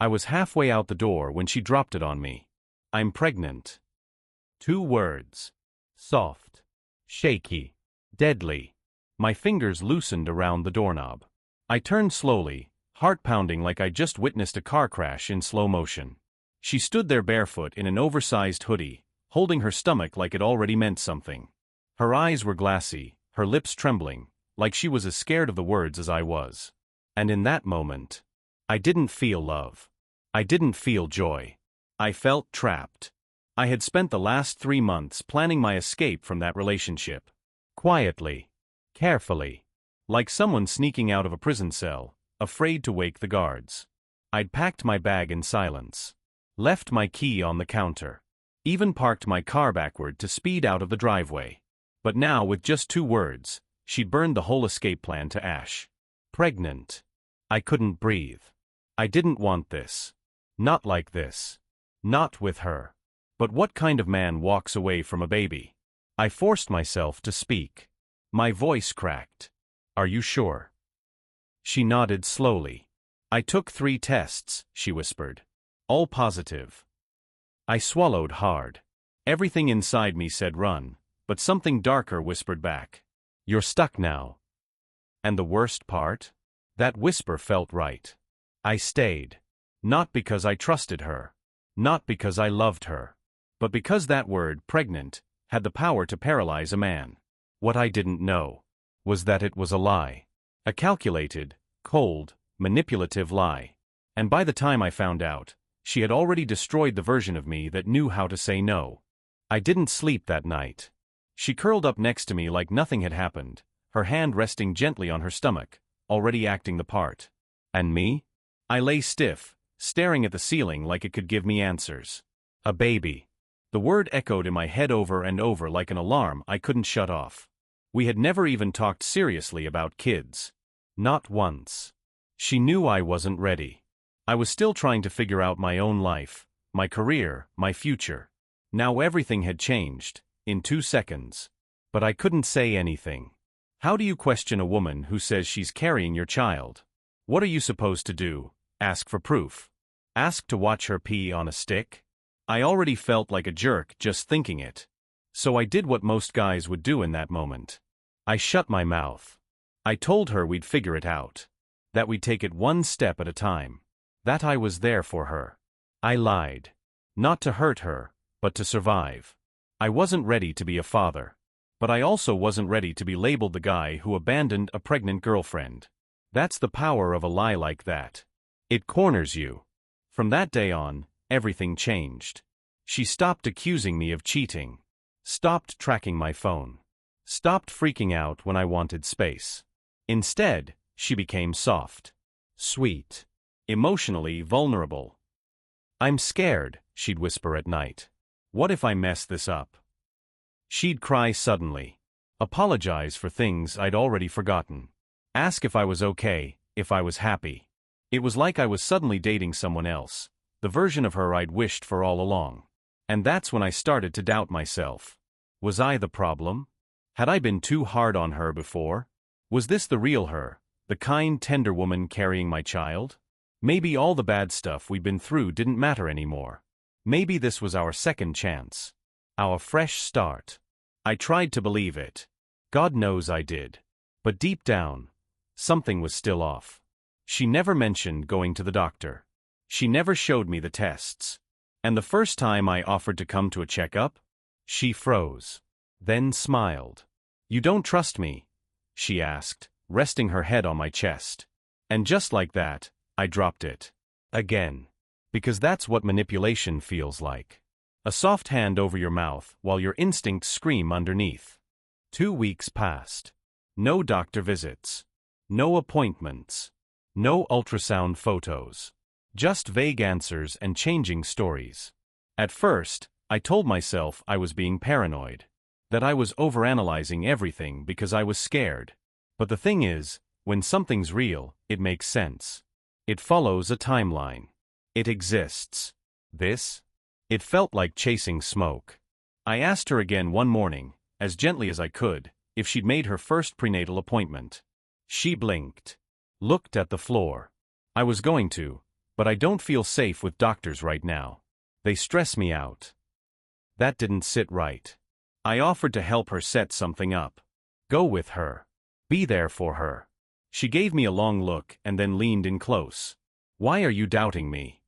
I was halfway out the door when she dropped it on me. I'm pregnant. 2 words. Soft. Shaky. Deadly. My fingers loosened around the doorknob. I turned slowly, heart pounding like I just witnessed a car crash in slow motion. She stood there barefoot in an oversized hoodie, holding her stomach like it already meant something. Her eyes were glassy, her lips trembling, like she was as scared of the words as I was. And in that moment, I didn't feel love. I didn't feel joy. I felt trapped. I had spent the last 3 months planning my escape from that relationship. Quietly. Carefully. Like someone sneaking out of a prison cell, afraid to wake the guards. I'd packed my bag in silence. Left my key on the counter. Even parked my car backward to speed out of the driveway. But now, with just 2 words, she'd burned the whole escape plan to ash. Pregnant. I couldn't breathe. I didn't want this. Not like this. Not with her. But what kind of man walks away from a baby? I forced myself to speak. My voice cracked. Are you sure? She nodded slowly. I took 3 tests, she whispered. All positive. I swallowed hard. Everything inside me said run, but something darker whispered back. You're stuck now. And the worst part? That whisper felt right. I stayed. Not because I trusted her. Not because I loved her. But because that word, pregnant, had the power to paralyze a man. What I didn't know was that it was a lie. A calculated, cold, manipulative lie. And by the time I found out, she had already destroyed the version of me that knew how to say no. I didn't sleep that night. She curled up next to me like nothing had happened, her hand resting gently on her stomach, already acting the part. And me? I lay stiff, staring at the ceiling like it could give me answers. A baby. The word echoed in my head over and over like an alarm I couldn't shut off. We had never even talked seriously about kids. Not once. She knew I wasn't ready. I was still trying to figure out my own life, my career, my future. Now everything had changed, in 2 seconds. But I couldn't say anything. How do you question a woman who says she's carrying your child? What are you supposed to do? Ask for proof? Ask to watch her pee on a stick? I already felt like a jerk just thinking it. So I did what most guys would do in that moment. I shut my mouth. I told her we'd figure it out. That we'd take it 1 step at a time. That I was there for her. I lied. Not to hurt her, but to survive. I wasn't ready to be a father. But I also wasn't ready to be labeled the guy who abandoned a pregnant girlfriend. That's the power of a lie like that. It corners you. From that day on, everything changed. She stopped accusing me of cheating. Stopped tracking my phone. Stopped freaking out when I wanted space. Instead, she became soft. Sweet. Emotionally vulnerable. I'm scared, she'd whisper at night. What if I mess this up? She'd cry suddenly. Apologize for things I'd already forgotten. Ask if I was okay, if I was happy. It was like I was suddenly dating someone else, the version of her I'd wished for all along. And that's when I started to doubt myself. Was I the problem? Had I been too hard on her before? Was this the real her, the kind, tender woman carrying my child? Maybe all the bad stuff we'd been through didn't matter anymore. Maybe this was our second chance. Our fresh start. I tried to believe it. God knows I did. But deep down, something was still off. She never mentioned going to the doctor. She never showed me the tests. And the first time I offered to come to a checkup, she froze. Then smiled. You don't trust me? She asked, resting her head on my chest. And just like that, I dropped it. Again. Because that's what manipulation feels like. A soft hand over your mouth while your instincts scream underneath. 2 weeks passed. No doctor visits. No appointments. No ultrasound photos. Just vague answers and changing stories. At first, I told myself I was being paranoid. That I was overanalyzing everything because I was scared. But the thing is, when something's real, it makes sense. It follows a timeline. It exists. This? It felt like chasing smoke. I asked her again one morning, as gently as I could, if she'd made her first prenatal appointment. She blinked. Looked at the floor. I was going to, But I don't feel safe with doctors right now. They stress me out. That didn't sit right. I offered to help her set something up. Go with her. Be there for her. She gave me a long look and then leaned in close. Why are you doubting me?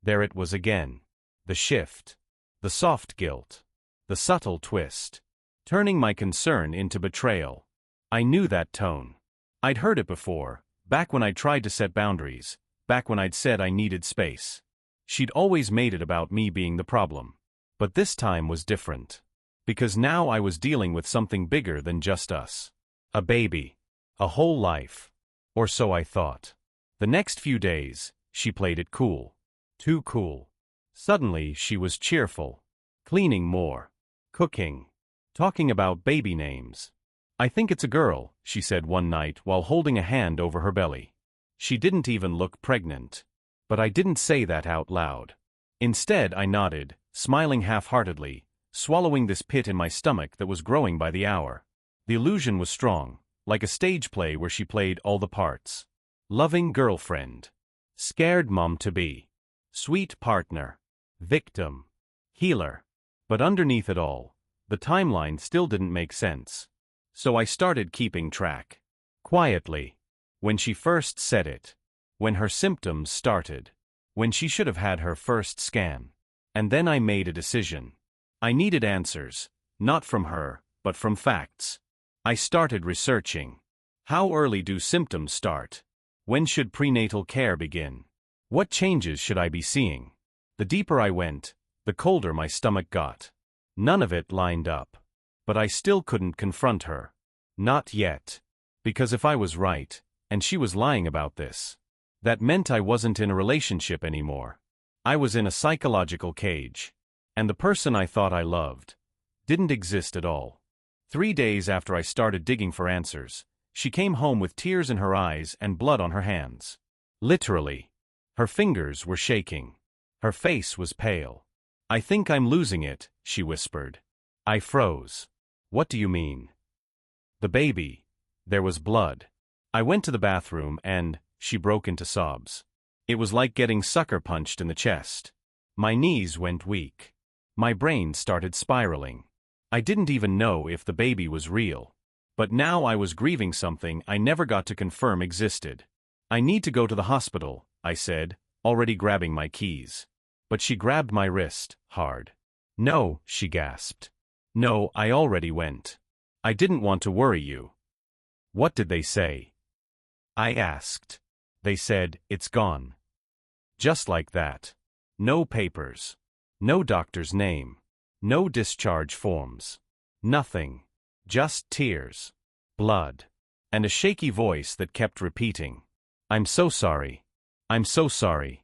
There it was again. The shift. The soft guilt. The subtle twist. Turning my concern into betrayal. I knew that tone. I'd heard it before, back when I'd tried to set boundaries, back when I'd said I needed space. She'd always made it about me being the problem. But this time was different. Because now I was dealing with something bigger than just us. A baby. A whole life. Or so I thought. The next few days, she played it cool. Too cool. Suddenly she was cheerful. Cleaning more. Cooking. Talking about baby names. I think it's a girl, she said one night while holding a hand over her belly. She didn't even look pregnant. But I didn't say that out loud. Instead I nodded, smiling half-heartedly, swallowing this pit in my stomach that was growing by the hour. The illusion was strong, like a stage play where she played all the parts. Loving girlfriend. Scared mom-to-be. Sweet partner. Victim. Healer. But underneath it all, the timeline still didn't make sense. So I started keeping track. Quietly. When she first said it. When her symptoms started. When she should have had her first scan. And then I made a decision. I needed answers, not from her, but from facts. I started researching. How early do symptoms start? When should prenatal care begin? What changes should I be seeing? The deeper I went, the colder my stomach got. None of it lined up. But I still couldn't confront her. Not yet. Because if I was right, and she was lying about this, that meant I wasn't in a relationship anymore. I was in a psychological cage. And the person I thought I loved didn't exist at all. 3 days after I started digging for answers, she came home with tears in her eyes and blood on her hands. Literally. Her fingers were shaking. Her face was pale. I think I'm losing it, she whispered. I froze. What do you mean? The baby. There was blood. I went to the bathroom and she broke into sobs. It was like getting sucker punched in the chest. My knees went weak. My brain started spiraling. I didn't even know if the baby was real. But now I was grieving something I never got to confirm existed. I need to go to the hospital, I said, already grabbing my keys. But she grabbed my wrist, hard. No, she gasped. No, I already went. I didn't want to worry you. What did they say? I asked. They said, it's gone. Just like that. No papers. No doctor's name. No discharge forms. Nothing. Just tears. Blood. And a shaky voice that kept repeating. I'm so sorry. I'm so sorry.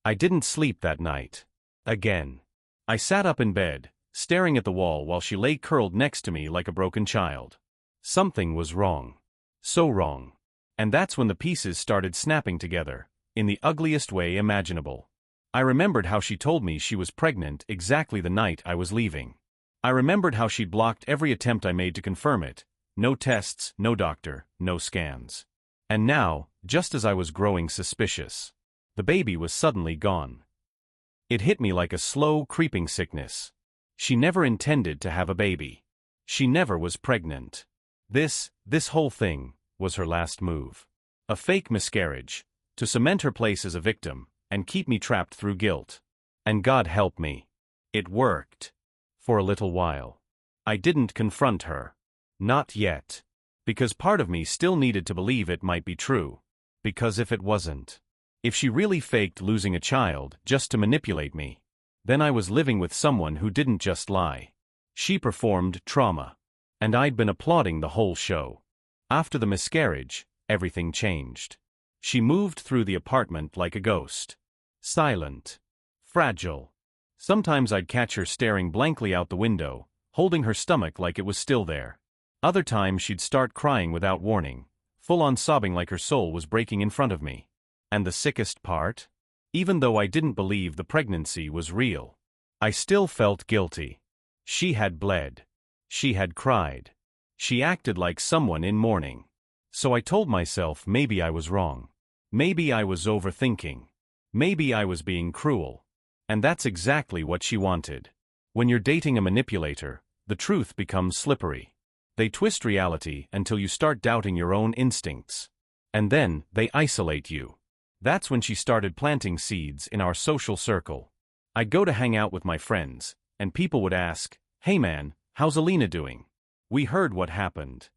I didn't sleep that night. Again. I sat up in bed, staring at the wall while she lay curled next to me like a broken child. Something was wrong. So wrong. And that's when the pieces started snapping together, in the ugliest way imaginable. I remembered how she told me she was pregnant exactly the night I was leaving. I remembered how she'd blocked every attempt I made to confirm it. No tests, no doctor, no scans. And now, just as I was growing suspicious, the baby was suddenly gone. It hit me like a slow, creeping sickness. She never intended to have a baby. She never was pregnant. This whole thing was her last move. A fake miscarriage, to cement her place as a victim, and keep me trapped through guilt. And God help me. It worked. For a little while. I didn't confront her. Not yet. Because part of me still needed to believe it might be true. Because if it wasn't, if she really faked losing a child just to manipulate me, then I was living with someone who didn't just lie. She performed trauma. And I'd been applauding the whole show. After the miscarriage, everything changed. She moved through the apartment like a ghost. Silent. Fragile. Sometimes I'd catch her staring blankly out the window, holding her stomach like it was still there. Other times she'd start crying without warning, full-on sobbing like her soul was breaking in front of me. And the sickest part? Even though I didn't believe the pregnancy was real, I still felt guilty. She had bled. She had cried. She acted like someone in mourning. So I told myself maybe I was wrong. Maybe I was overthinking. Maybe I was being cruel. And that's exactly what she wanted. When you're dating a manipulator, the truth becomes slippery. They twist reality until you start doubting your own instincts. And then, they isolate you. That's when she started planting seeds in our social circle. I'd go to hang out with my friends, and people would ask, "Hey man, how's Alina doing? We heard what happened."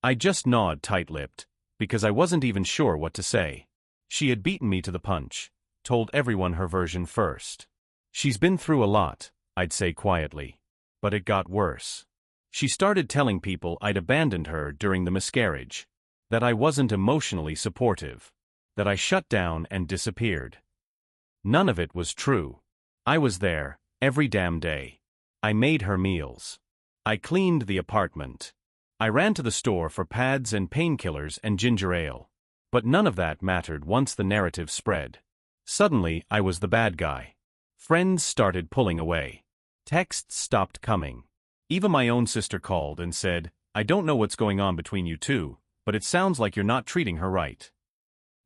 I just nod tight-lipped, because I wasn't even sure what to say. She had beaten me to the punch, told everyone her version first. "She's been through a lot," I'd say quietly. But it got worse. She started telling people I'd abandoned her during the miscarriage, that I wasn't emotionally supportive, that I shut down and disappeared. None of it was true. I was there, every damn day. I made her meals. I cleaned the apartment. I ran to the store for pads and painkillers and ginger ale. But none of that mattered once the narrative spread. Suddenly, I was the bad guy. Friends started pulling away. Texts stopped coming. Even my own sister called and said, "I don't know what's going on between you two, but it sounds like you're not treating her right."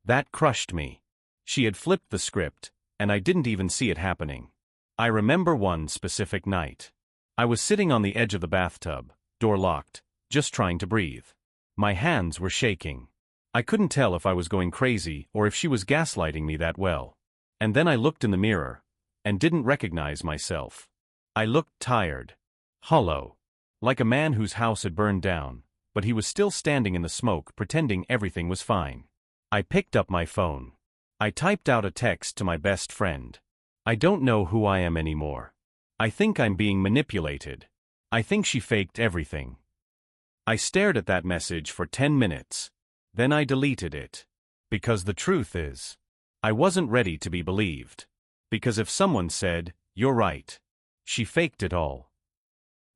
That crushed me. She had flipped the script, and I didn't even see it happening. I remember one specific night. I was sitting on the edge of the bathtub, door locked, just trying to breathe. My hands were shaking. I couldn't tell if I was going crazy or if she was gaslighting me that well. And then I looked in the mirror, and didn't recognize myself. I looked tired, hollow, like a man whose house had burned down, but he was still standing in the smoke pretending everything was fine. I picked up my phone. I typed out a text to my best friend. "I don't know who I am anymore. I think I'm being manipulated. I think she faked everything." I stared at that message for 10 minutes. Then I deleted it. Because the truth is, I wasn't ready to be believed. Because if someone said, "You're right, she faked it all,"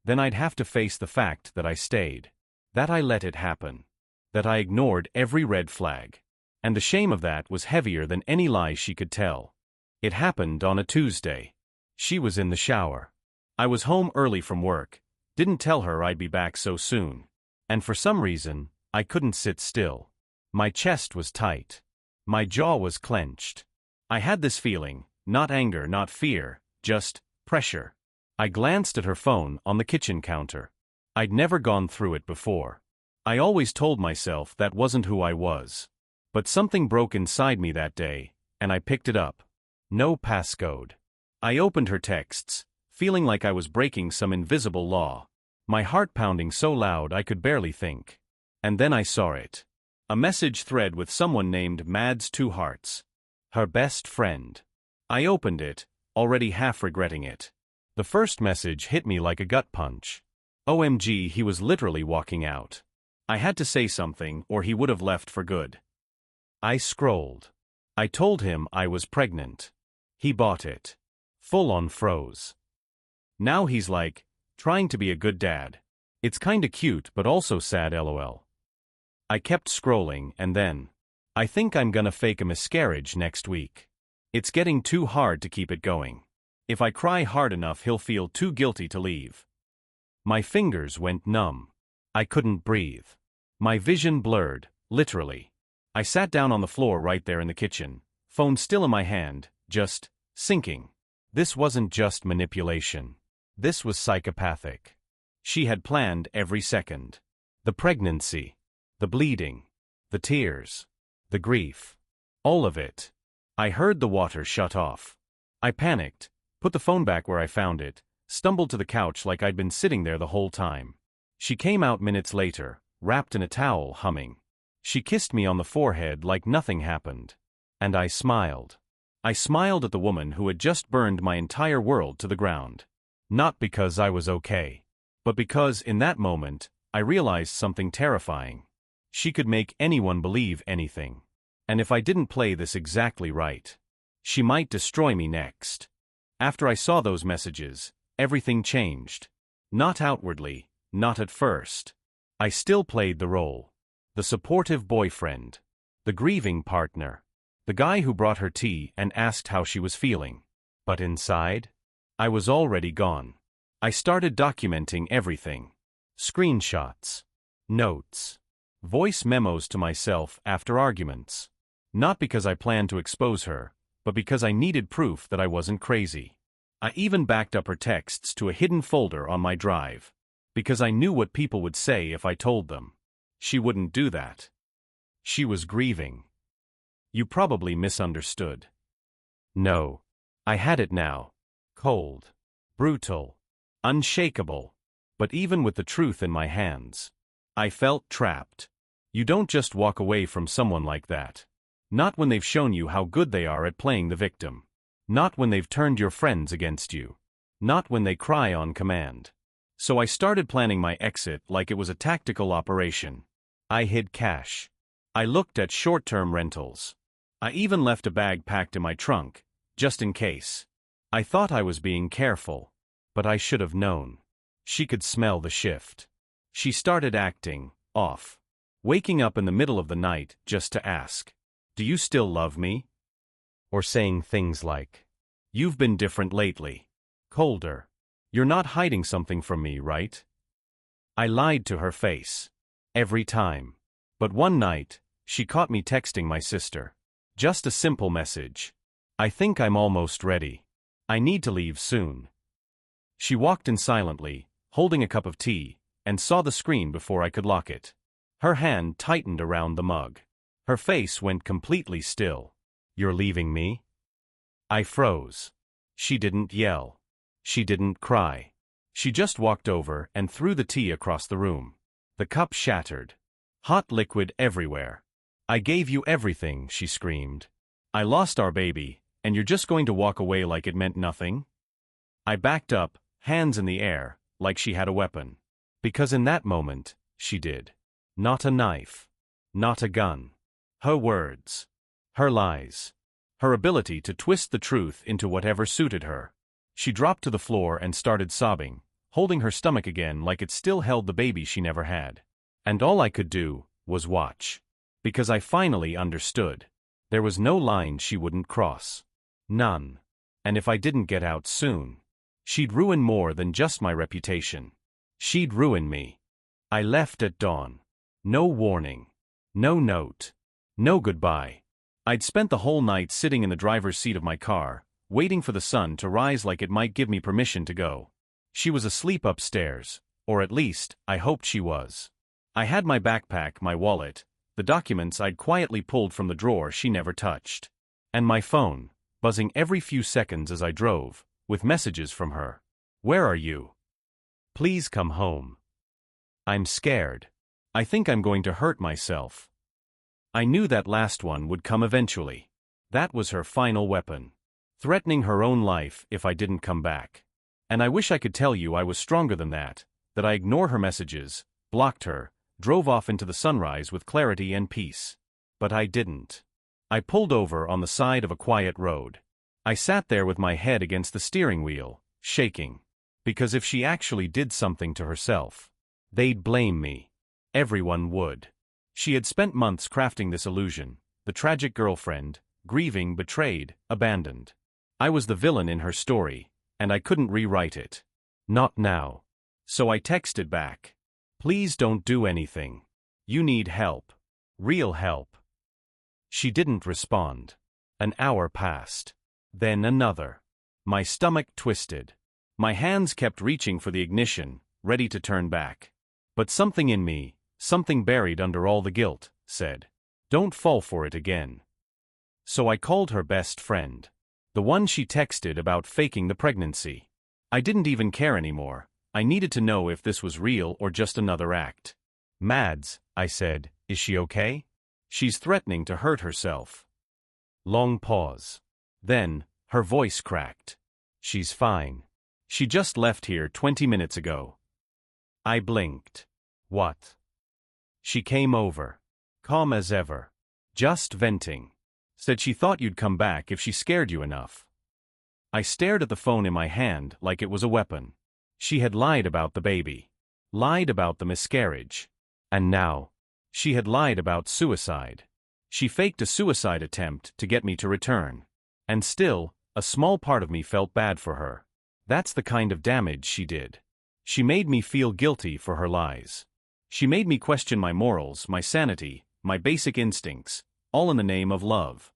then I'd have to face the fact that I stayed. That I let it happen. That I ignored every red flag. And the shame of that was heavier than any lie she could tell. It happened on a Tuesday. She was in the shower. I was home early from work, didn't tell her I'd be back so soon. And for some reason, I couldn't sit still. My chest was tight. My jaw was clenched. I had this feeling, not anger, not fear, just pressure. I glanced at her phone on the kitchen counter. I'd never gone through it before. I always told myself that wasn't who I was. But something broke inside me that day, and I picked it up. No passcode. I opened her texts, feeling like I was breaking some invisible law. My heart pounding so loud I could barely think. And then I saw it. A message thread with someone named Mads Two Hearts. Her best friend. I opened it, already half regretting it. The first message hit me like a gut punch. OMG, he was literally walking out. I had to say something or he would have left for good. I scrolled. I told him I was pregnant. He bought it. Full on froze. Now he's like, trying to be a good dad. It's kinda cute but also sad, lol. I kept scrolling and then, "I think I'm gonna fake a miscarriage next week. It's getting too hard to keep it going. If I cry hard enough he'll feel too guilty to leave." My fingers went numb. I couldn't breathe. My vision blurred, literally. I sat down on the floor right there in the kitchen, phone still in my hand, just sinking. This wasn't just manipulation. This was psychopathic. She had planned every second. The pregnancy, the bleeding, the tears, the grief. All of it. I heard the water shut off. I panicked, put the phone back where I found it, stumbled to the couch like I'd been sitting there the whole time. She came out minutes later, wrapped in a towel, humming. She kissed me on the forehead like nothing happened. And I smiled. I smiled at the woman who had just burned my entire world to the ground. Not because I was okay, but because in that moment, I realized something terrifying. She could make anyone believe anything. And if I didn't play this exactly right, she might destroy me next. After I saw those messages, everything changed. Not outwardly, not at first. I still played the role. The supportive boyfriend. The grieving partner. The guy who brought her tea and asked how she was feeling. But inside, I was already gone. I started documenting everything. Screenshots. Notes. Voice memos to myself after arguments. Not because I planned to expose her, but because I needed proof that I wasn't crazy. I even backed up her texts to a hidden folder on my drive, because I knew what people would say if I told them. She wouldn't do that. She was grieving. You probably misunderstood. No. I had it now. Cold. Brutal. Unshakable. But even with the truth in my hands, I felt trapped. You don't just walk away from someone like that. Not when they've shown you how good they are at playing the victim. Not when they've turned your friends against you. Not when they cry on command. So I started planning my exit like it was a tactical operation. I hid cash. I looked at short-term rentals. I even left a bag packed in my trunk, just in case. I thought I was being careful, but I should have known. She could smell the shift. She started acting off, waking up in the middle of the night just to ask, "Do you still love me?" Or saying things like, "You've been different lately. Colder. You're not hiding something from me, right?" I lied to her face. Every time. But one night, she caught me texting my sister. Just a simple message. "I think I'm almost ready. I need to leave soon." She walked in silently, holding a cup of tea, and saw the screen before I could lock it. Her hand tightened around the mug. Her face went completely still. "You're leaving me?" I froze. She didn't yell. She didn't cry. She just walked over and threw the tea across the room. The cup shattered. Hot liquid everywhere. "I gave you everything," she screamed. "I lost our baby, and you're just going to walk away like it meant nothing?" I backed up, hands in the air, like she had a weapon. Because in that moment, she did. Not a knife. Not a gun. Her words. Her lies. Her ability to twist the truth into whatever suited her. She dropped to the floor and started sobbing, holding her stomach again like it still held the baby she never had. And all I could do was watch. Because I finally understood. There was no line she wouldn't cross. None. And if I didn't get out soon, she'd ruin more than just my reputation. She'd ruin me. I left at dawn. No warning. No note. No goodbye. I'd spent the whole night sitting in the driver's seat of my car, waiting for the sun to rise like it might give me permission to go. She was asleep upstairs, or at least, I hoped she was. I had my backpack, my wallet, the documents I'd quietly pulled from the drawer she never touched, and my phone, buzzing every few seconds as I drove, with messages from her. "Where are you? Please come home. I'm scared. I think I'm going to hurt myself." I knew that last one would come eventually. That was her final weapon. Threatening her own life if I didn't come back. And I wish I could tell you I was stronger than that I ignored her messages, blocked her, drove off into the sunrise with clarity and peace. But I didn't. I pulled over on the side of a quiet road. I sat there with my head against the steering wheel, shaking. Because if she actually did something to herself, they'd blame me. Everyone would. She had spent months crafting this illusion, the tragic girlfriend, grieving, betrayed, abandoned. I was the villain in her story, and I couldn't rewrite it. Not now. So I texted back. "Please don't do anything. You need help. Real help." She didn't respond. An hour passed. Then another. My stomach twisted. My hands kept reaching for the ignition, ready to turn back. But something in me, something buried under all the guilt, said, "Don't fall for it again." So I called her best friend. The one she texted about faking the pregnancy. I didn't even care anymore. I needed to know if this was real or just another act. "Mads," I said, "is she okay? She's threatening to hurt herself." Long pause. Then, her voice cracked. "She's fine. She just left here 20 minutes ago." I blinked. "What?" "She came over. Calm as ever. Just venting. Said she thought you'd come back if she scared you enough." I stared at the phone in my hand like it was a weapon. She had lied about the baby. Lied about the miscarriage. And now, she had lied about suicide. She faked a suicide attempt to get me to return. And still, a small part of me felt bad for her. That's the kind of damage she did. She made me feel guilty for her lies. She made me question my morals, my sanity, my basic instincts, all in the name of love.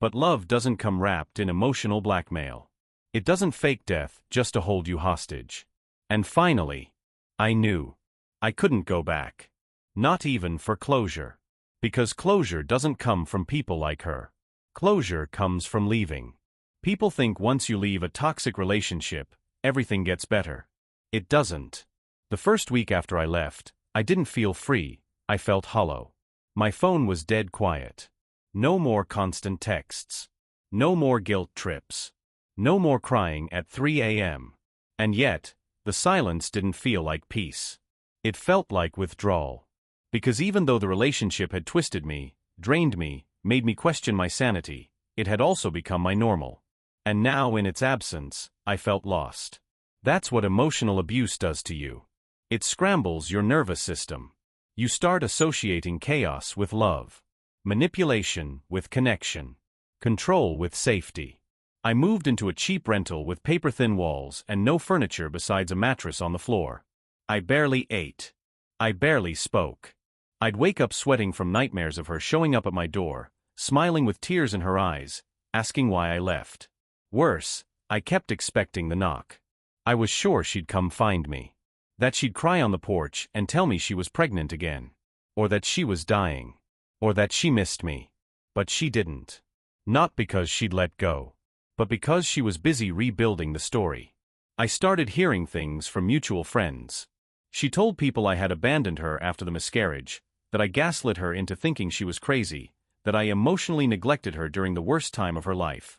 But love doesn't come wrapped in emotional blackmail. It doesn't fake death just to hold you hostage. And finally, I knew. I couldn't go back. Not even for closure. Because closure doesn't come from people like her. Closure comes from leaving. People think once you leave a toxic relationship, everything gets better. It doesn't. The first week after I left, I didn't feel free, I felt hollow. My phone was dead quiet. No more constant texts. No more guilt trips. No more crying at 3 a.m. And yet, the silence didn't feel like peace. It felt like withdrawal. Because even though the relationship had twisted me, drained me, made me question my sanity, it had also become my normal. And now in its absence, I felt lost. That's what emotional abuse does to you. It scrambles your nervous system. You start associating chaos with love. Manipulation with connection. Control with safety. I moved into a cheap rental with paper-thin walls and no furniture besides a mattress on the floor. I barely ate. I barely spoke. I'd wake up sweating from nightmares of her showing up at my door, smiling with tears in her eyes, asking why I left. Worse, I kept expecting the knock. I was sure she'd come find me. That she'd cry on the porch and tell me she was pregnant again. Or that she was dying. Or that she missed me. But she didn't. Not because she'd let go. But because she was busy rebuilding the story. I started hearing things from mutual friends. She told people I had abandoned her after the miscarriage, that I gaslit her into thinking she was crazy, that I emotionally neglected her during the worst time of her life.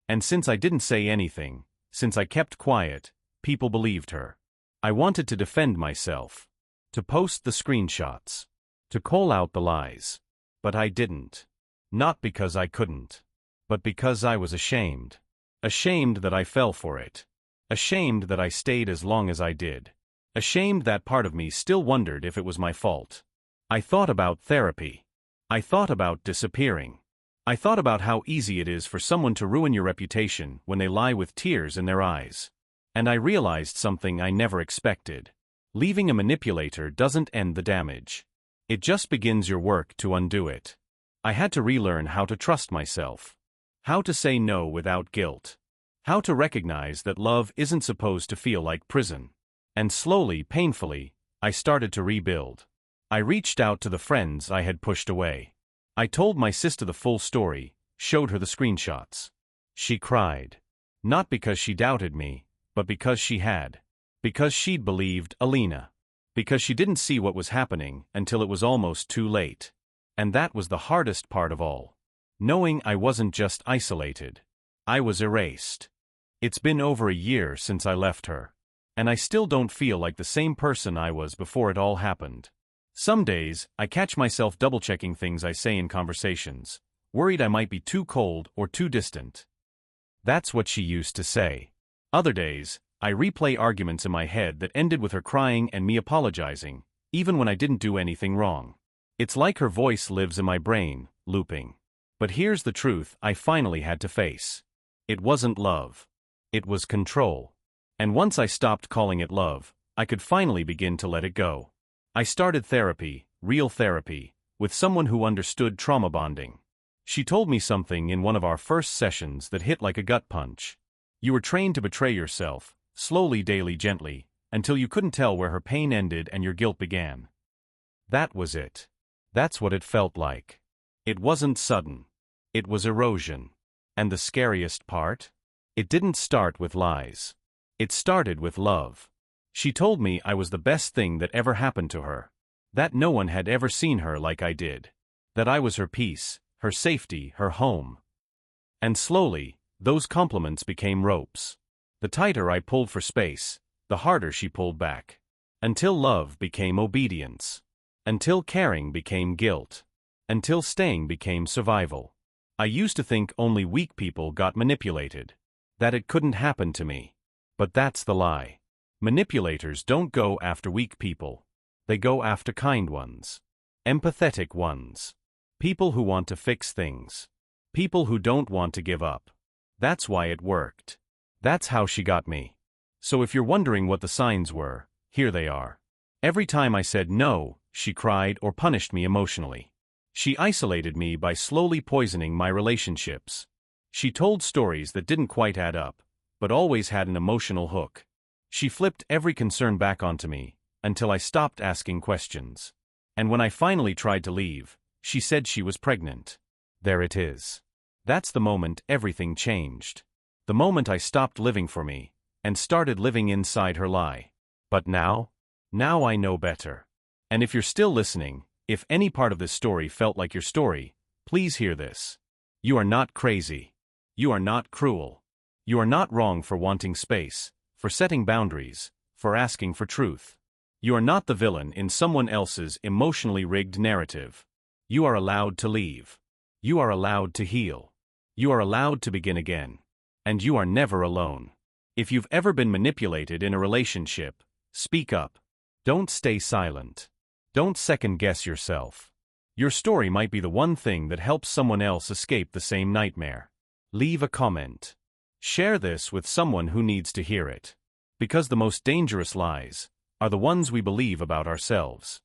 And since I didn't say anything, since I kept quiet, people believed her. I wanted to defend myself. To post the screenshots. To call out the lies. But I didn't. Not because I couldn't. But because I was ashamed. Ashamed that I fell for it. Ashamed that I stayed as long as I did. Ashamed that part of me still wondered if it was my fault. I thought about therapy. I thought about disappearing. I thought about how easy it is for someone to ruin your reputation when they lie with tears in their eyes. And I realized something I never expected. Leaving a manipulator doesn't end the damage. It just begins your work to undo it. I had to relearn how to trust myself. How to say no without guilt. How to recognize that love isn't supposed to feel like prison. And slowly, painfully, I started to rebuild. I reached out to the friends I had pushed away. I told my sister the full story, showed her the screenshots. She cried. Not because she doubted me, but because she had. Because she'd believed Alina. Because she didn't see what was happening until it was almost too late. And that was the hardest part of all. Knowing I wasn't just isolated. I was erased. It's been over a year since I left her. And I still don't feel like the same person I was before it all happened. Some days, I catch myself double-checking things I say in conversations, worried I might be too cold or too distant. That's what she used to say. Other days, I replay arguments in my head that ended with her crying and me apologizing, even when I didn't do anything wrong. It's like her voice lives in my brain, looping. But here's the truth I finally had to face. It wasn't love. It was control. And once I stopped calling it love, I could finally begin to let it go. I started therapy, real therapy, with someone who understood trauma bonding. She told me something in one of our first sessions that hit like a gut punch. You were trained to betray yourself, slowly, daily, gently, until you couldn't tell where her pain ended and your guilt began. That was it. That's what it felt like. It wasn't sudden. It was erosion. And the scariest part? It didn't start with lies. It started with love. She told me I was the best thing that ever happened to her. That no one had ever seen her like I did. That I was her peace, her safety, her home. And slowly, those compliments became ropes. The tighter I pulled for space, the harder she pulled back. Until love became obedience. Until caring became guilt. Until staying became survival. I used to think only weak people got manipulated. That it couldn't happen to me. But that's the lie. Manipulators don't go after weak people. They go after kind ones. Empathetic ones. People who want to fix things. People who don't want to give up. That's why it worked. That's how she got me. So if you're wondering what the signs were, here they are. Every time I said no, she cried or punished me emotionally. She isolated me by slowly poisoning my relationships. She told stories that didn't quite add up, but always had an emotional hook. She flipped every concern back onto me, until I stopped asking questions. And when I finally tried to leave, she said she was pregnant. There it is. That's the moment everything changed. The moment I stopped living for me, and started living inside her lie. But now I know better. And if you're still listening, if any part of this story felt like your story, please hear this. You are not crazy. You are not cruel. You are not wrong for wanting space, for setting boundaries, for asking for truth. You are not the villain in someone else's emotionally rigged narrative. You are allowed to leave. You are allowed to heal. You are allowed to begin again. And you are never alone. If you've ever been manipulated in a relationship, speak up. Don't stay silent. Don't second-guess yourself. Your story might be the one thing that helps someone else escape the same nightmare. Leave a comment. Share this with someone who needs to hear it. Because the most dangerous lies are the ones we believe about ourselves.